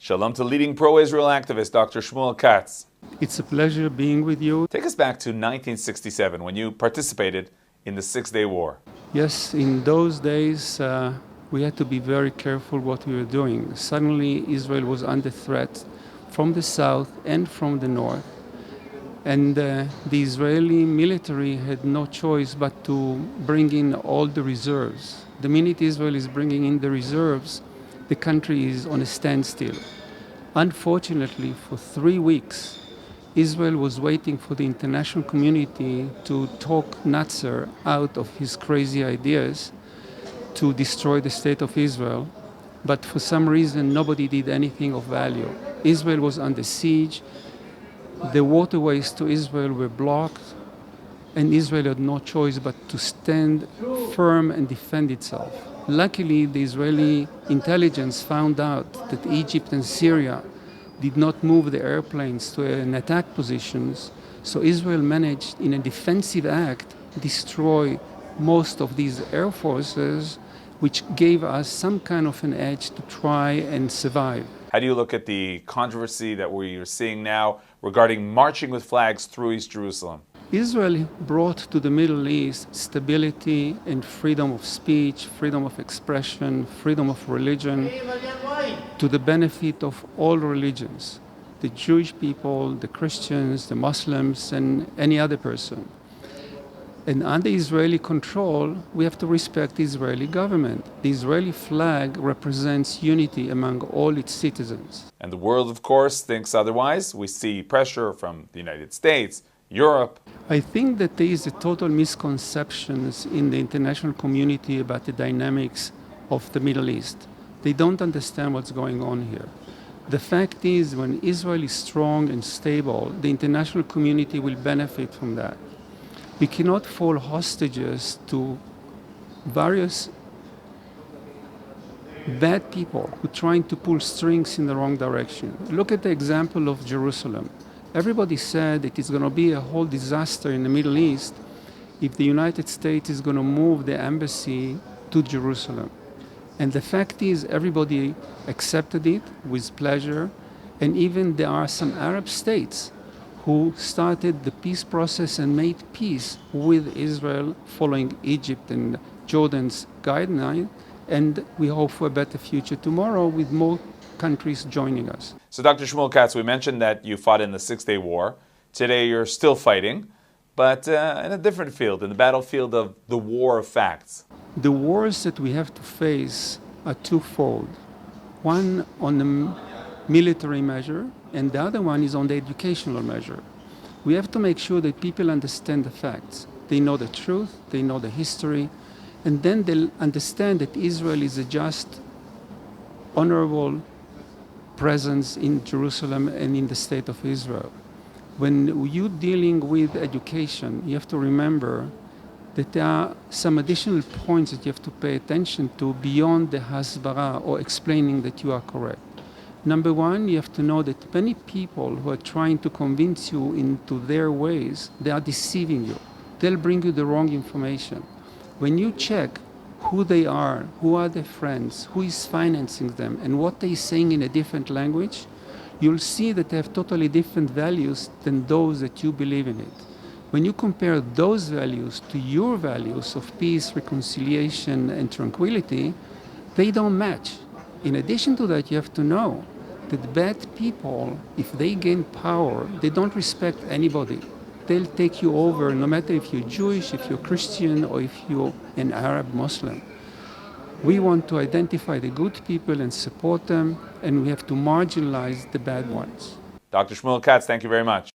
Shalom to leading pro-Israel activist Dr. Shmuel Katz. It's a pleasure being with you. Take us back to 1967 when you participated in the Six-Day War. Yes, in those days we had to be very careful what we were doing. Suddenly Israel was under threat from the south and from the north. And the Israeli military had no choice but to bring in all the reserves. The minute Israel is bringing in the reserves, the country is on a standstill. Unfortunately, for 3 weeks, Israel was waiting for the international community to talk Nasser out of his crazy ideas to destroy the state of Israel. But for some reason, nobody did anything of value. Israel was under siege. The waterways to Israel were blocked, and Israel had no choice but to stand firm and defend itself. Luckily, the Israeli intelligence found out that Egypt and Syria did not move the airplanes to an attack positions, so Israel managed, in a defensive act, destroy most of these air forces, which gave us some kind of an edge to try and survive. How do you look at the controversy that we're seeing now regarding marching with flags through East Jerusalem? Israel brought to the Middle East stability and freedom of speech, freedom of expression, freedom of religion, to the benefit of all religions, the Jewish people, the Christians, the Muslims, and any other person. And under Israeli control, we have to respect the Israeli government. The Israeli flag represents unity among all its citizens. And the world, of course, thinks otherwise. We see pressure from the United States, Europe. I think that there is a total misconceptions in the international community about the dynamics of the Middle East. They don't understand what's going on here. The fact is, when Israel is strong and stable, the international community will benefit from that. We cannot fall hostages to various bad people who are trying to pull strings in the wrong direction. Look at the example of Jerusalem. Everybody said it is going to be a whole disaster in the Middle East if the United States is going to move the embassy to Jerusalem. And the fact is, everybody accepted it with pleasure, and even there are some Arab states who started the peace process and made peace with Israel following Egypt and Jordan's guideline, and we hope for a better future tomorrow with more countries joining us. So Dr. Shmuel Katz, we mentioned that you fought in the Six-Day War. Today you're still fighting, but in a different field, in the battlefield of the war of facts. The wars that we have to face are twofold. One on the military measure, and the other one is on the educational measure. We have to make sure that people understand the facts. They know the truth, they know the history, and then they'll understand that Israel is a just, honorable presence in Jerusalem and in the state of Israel. When you're dealing with education, you have to remember that there are some additional points that you have to pay attention to beyond the Hasbara or explaining that you are correct. Number one, you have to know that many people who are trying to convince you into their ways, they are deceiving you. They'll bring you the wrong information. When you check who they are, who are their friends, who is financing them, and what they're saying in a different language, you'll see that they have totally different values than those that you believe in it. When you compare those values to your values of peace, reconciliation, and tranquility, they don't match. In addition to that, you have to know that bad people, if they gain power, they don't respect anybody. They'll take you over, no matter if you're Jewish, if you're Christian, or if you're an Arab Muslim. We want to identify the good people and support them, and we have to marginalize the bad ones. Dr. Shmuel Katz, thank you very much.